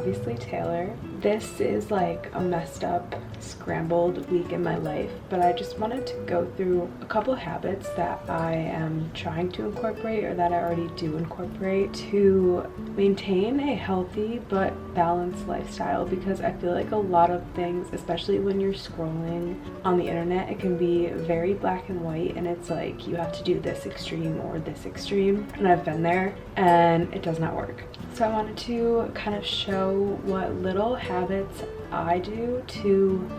obviously Taylor. This is like a messed up, scrambled week in my life, but I just wanted to go through a couple habits that I am trying to incorporate or that I already do incorporate to maintain a healthy but balanced lifestyle, because I feel like a lot of things, especially when you're scrolling on the internet, it can be very black and white, and it's like you have to do this extreme or this extreme, and I've been there and it does not work. So I wanted to kind of show what little habits I do to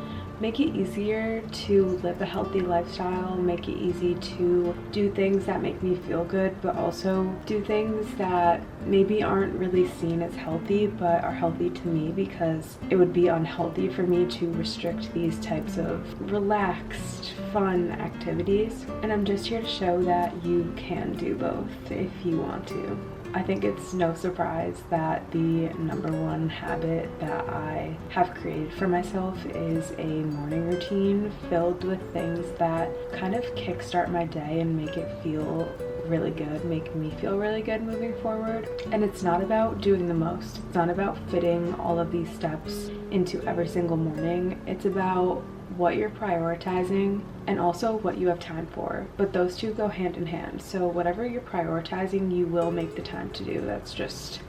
make it easier to live a healthy lifestyle, make it easy to do things that make me feel good, but also do things that maybe aren't really seen as healthy but are healthy to me, because it would be unhealthy for me to restrict these types of relaxed, fun activities. And I'm just here to show that you can do both if you want to. I think it's no surprise that the #1 habit that I have created for myself is a morning routine filled with things that kind of kickstart my day and make it feel really good, make me feel really good moving forward. And it's not about doing the most. It's not about fitting all of these steps into every single morning. It's about what you're prioritizing and also what you have time for, but those two go hand in hand. So whatever you're prioritizing, you will make the time to do. That's just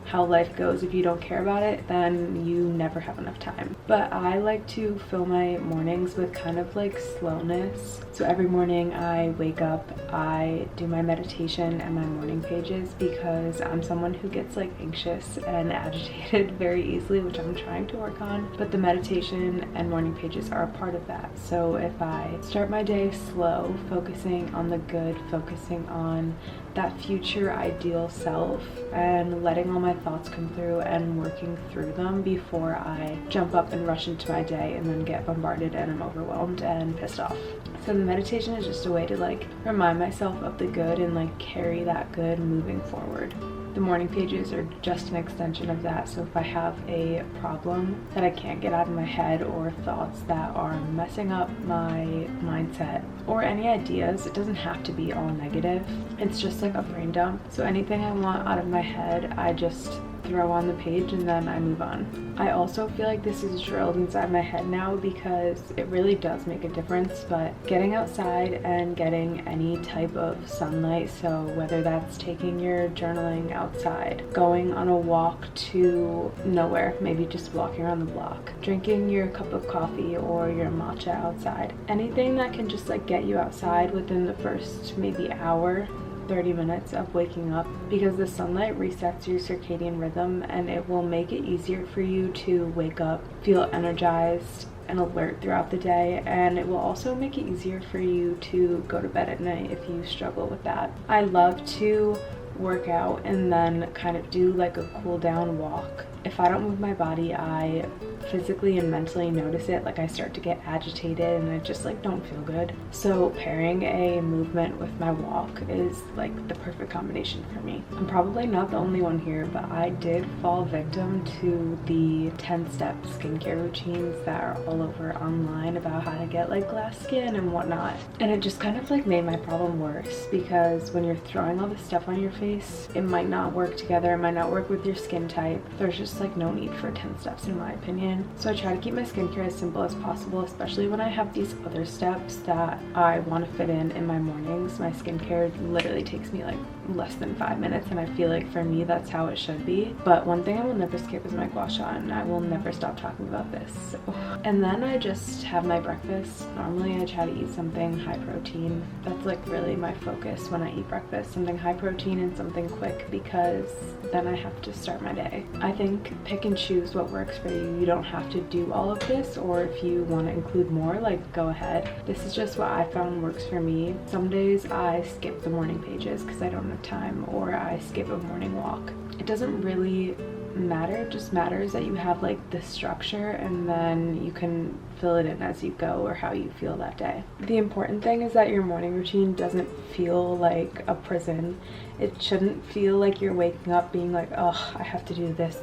how life goes. If you don't care about it, then you never have enough time. But I like to fill my mornings with kind of like slowness. So every morning I wake up, I do my meditation and my morning pages, because I'm someone who gets like anxious and agitated very easily, which I'm trying to work on. But the meditation and morning pages are a part of that. So if I start my day slow, focusing on the good, focusing on that future ideal self and letting all my thoughts come through and working through them before I jump up and rush into my day and then get bombarded and I'm overwhelmed and pissed off. So the meditation is just a way to like remind myself of the good and like carry that good moving forward. The morning pages are just an extension of that. So if I have a problem that I can't get out of my head, or thoughts that are messing up my mindset, or any ideas, it doesn't have to be all negative. It's just like a brain dump. So anything I want out of my head, I just throw on the page and then I move on. I also feel like this is drilled inside my head now, because it really does make a difference. But getting outside and getting any type of sunlight, so whether that's taking your journaling outside, going on a walk to nowhere, maybe just walking around the block, drinking your cup of coffee or your matcha outside, anything that can just like get you outside within the first maybe hour, 30 minutes of waking up, because the sunlight resets your circadian rhythm and it will make it easier for you to wake up, feel energized and alert throughout the day, and it will also make it easier for you to go to bed at night if you struggle with that. I love to work out and then kind of do like a cool down walk. If I don't move my body, I physically and mentally notice it. Like I start to get agitated and I just like don't feel good. So pairing a movement with my walk is like the perfect combination for me. I'm probably not the only one here, but I did fall victim to the 10-step skincare routines that are all over online about how to get like glass skin and whatnot. And it just kind of like made my problem worse, because when you're throwing all this stuff on your face, it might not work together, it might not work with your skin type. There's just like no need for 10 steps in my opinion. So I try to keep my skincare as simple as possible, especially when I have these other steps that I want to fit in my mornings. My skincare literally takes me like less than 5 minutes, and I feel like for me that's how it should be. But one thing I will never skip is my gua sha, and I will never stop talking about this. So. And then I just have my breakfast. Normally I try to eat something high protein. That's like really my focus when I eat breakfast, something high protein and something quick, because then I have to start my day. I think pick and choose what works for you. You don't have to do all of this, or if you want to include more, like go ahead. This is just what I found works for me. Some days I skip the morning pages because I don't have time, or I skip a morning walk. It doesn't really matter, it just matters that you have like the structure, and then you can fill it in as you go or how you feel that day. The important thing is that your morning routine doesn't feel like a prison. It shouldn't feel like you're waking up being like, oh, I have to do this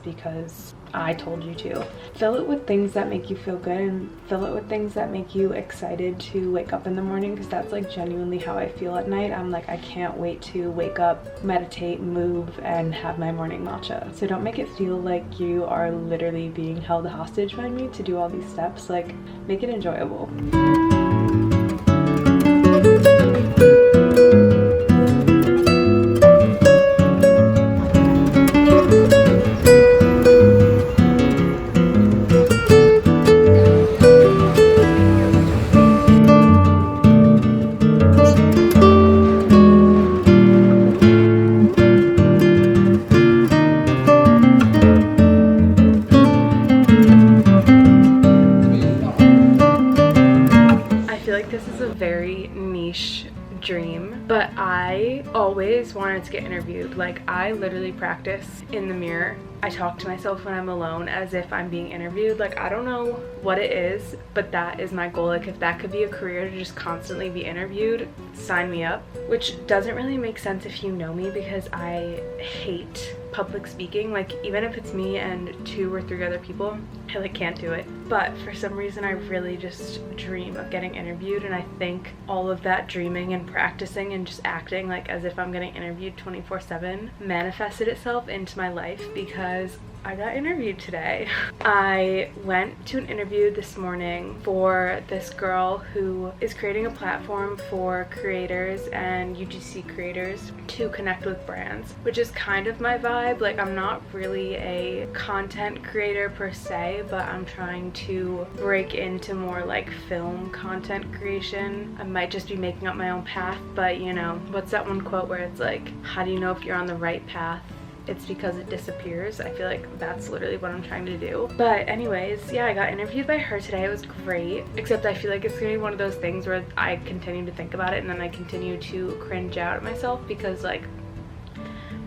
because I told you to. Fill it with things that make you feel good, and fill it with things that make you excited to wake up in the morning, because that's like genuinely how I feel at night. I'm like, I can't wait to wake up, meditate, move, and have my morning matcha. So don't make it feel like you are literally being held hostage by me to do all these steps. Like, make it enjoyable. This is a very niche dream, but I always wanted to get interviewed. Like, I literally practice in the mirror. I talk to myself when I'm alone as if I'm being interviewed. Like, I don't know what it is, but that is my goal. Like, if that could be a career to just constantly be interviewed, sign me up. Which doesn't really make sense if you know me, because I hate public speaking. Like, even if it's me and 2 or 3 other people, I like can't do it. But for some reason I really just dream of getting interviewed, and I think all of that dreaming and practicing and just acting like as if I'm getting interviewed 24/7 manifested itself into my life, because I got interviewed today. I went to an interview this morning for this girl who is creating a platform for creators and UGC creators to connect with brands, which is kind of my vibe. Like, I'm not really a content creator per se, but I'm trying to break into more like film content creation. I might just be making up my own path, but you know, what's that one quote where it's like, how do you know if you're on the right path? It's because it disappears. I feel like that's literally what I'm trying to do. But anyways, yeah, I got interviewed by her today. It was great, except I feel like it's gonna be one of those things where I continue to think about it and then I continue to cringe out at myself, because like,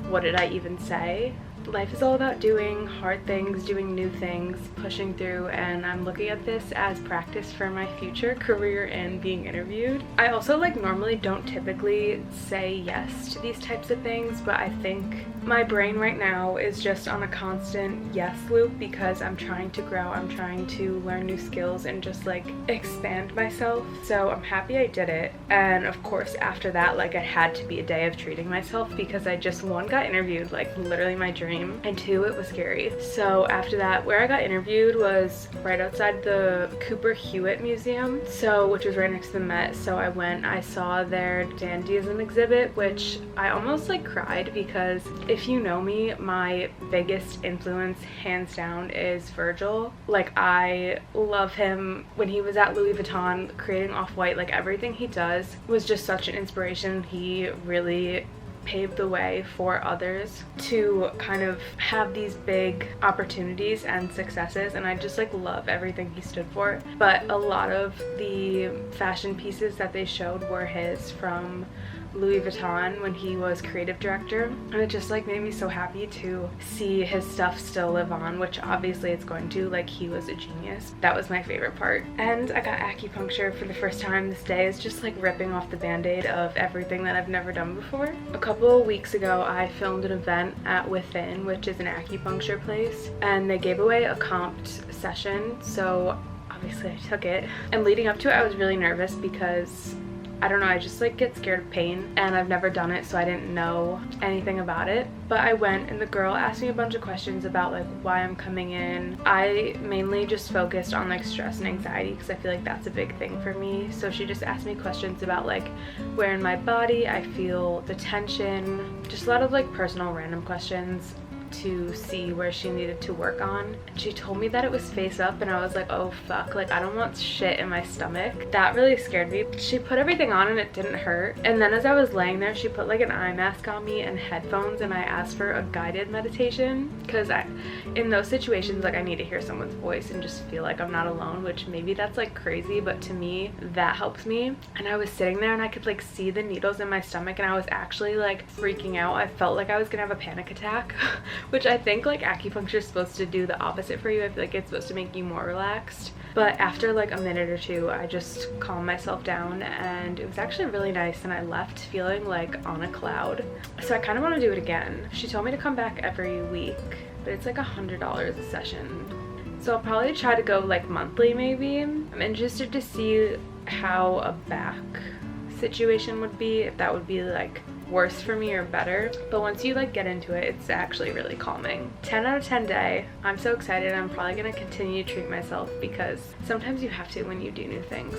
what did I even say? Life is all about doing hard things, doing new things, pushing through, and I'm looking at this as practice for my future career in being interviewed. I also like normally don't typically say yes to these types of things, but I think my brain right now is just on a constant yes loop, because I'm trying to grow, I'm trying to learn new skills and just like expand myself. So I'm happy I did it. And of course after that, like, it had to be a day of treating myself, because I just, 1, got interviewed, like literally my dream, and 2, it was scary. So after that, where I got interviewed was right outside the Cooper Hewitt Museum, which was right next to the Met. So I went, I saw their dandyism exhibit, which I almost like cried, because if you know me, my biggest influence hands down is Virgil. Like, I love him. When he was at Louis Vuitton creating Off-White, like everything he does was just such an inspiration. He really paved the way for others to kind of have these big opportunities and successes, and I just like love everything he stood for. But a lot of the fashion pieces that they showed were his from Louis Vuitton when he was creative director, and it just like made me so happy to see his stuff still live on, which obviously it's going to. Like, he was a genius. That was my favorite part. And I got acupuncture for the first time this day. It's just like ripping off the band-aid of everything that I've never done before. A couple of weeks ago I filmed an event at Within, which is an acupuncture place, and they gave away a comped session, so obviously I took it. And leading up to it I was really nervous, because I don't know, I just like get scared of pain, and I've never done it, so I didn't know anything about it. But I went, and the girl asked me a bunch of questions about like why I'm coming in. I mainly just focused on like stress and anxiety, because I feel like that's a big thing for me. So she just asked me questions about like where in my body I feel the tension, just a lot of like personal random questions to see where she needed to work on. And she told me that it was face up, and I was like, oh fuck, like I don't want shit in my stomach. That really scared me. She put everything on and it didn't hurt, and then as I was laying there she put like an eye mask on me and headphones, and I asked for a guided meditation, because in those situations like I need to hear someone's voice and just feel like I'm not alone, which maybe that's like crazy, but to me that helps me. And I was sitting there and I could like see the needles in my stomach, and I was actually like freaking out. I felt like I was gonna have a panic attack. which I think like acupuncture is supposed to do the opposite for you. I feel like it's supposed to make you more relaxed. But after like a minute or two, I just calmed myself down and it was actually really nice, and I left feeling like on a cloud. So I kind of want to do it again. She told me to come back every week, but it's like $100 a session. So I'll probably try to go like monthly maybe. I'm interested to see how a back situation would be, if that would be like worse for me or better. But once you like get into it, it's actually really calming. 10 out of 10 day. I'm so excited. I'm probably gonna continue to treat myself because sometimes you have to when you do new things.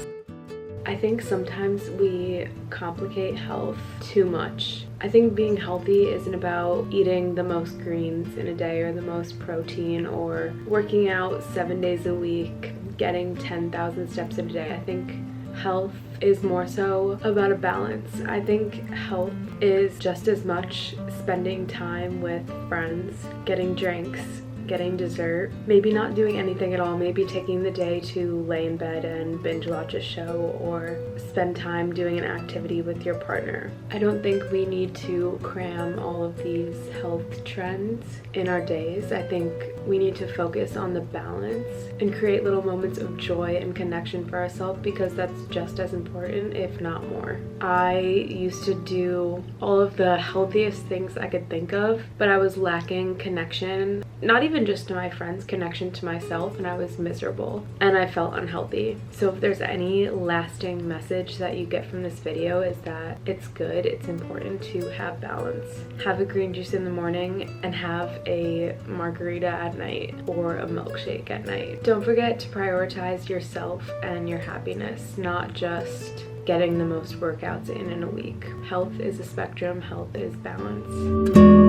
I think sometimes we complicate health too much. I think being healthy isn't about eating the most greens in a day or the most protein or working out 7 days a week, getting 10,000 steps in a day. I think health is more so about a balance. I think health is just as much spending time with friends, getting drinks, getting dessert, maybe not doing anything at all, maybe taking the day to lay in bed and binge watch a show or spend time doing an activity with your partner. I don't think we need to cram all of these health trends in our days. I think we need to focus on the balance and create little moments of joy and connection for ourselves, because that's just as important, if not more. I used to do all of the healthiest things I could think of, but I was lacking connection, not even just to my friends, connection to myself, and I was miserable and I felt unhealthy. So if there's any lasting message that you get from this video, is that it's good, it's important to have balance. Have a green juice in the morning and have a margarita at night or a milkshake at night. Don't forget to prioritize yourself and your happiness, not just getting the most workouts in a week. Health is a spectrum, health is balance.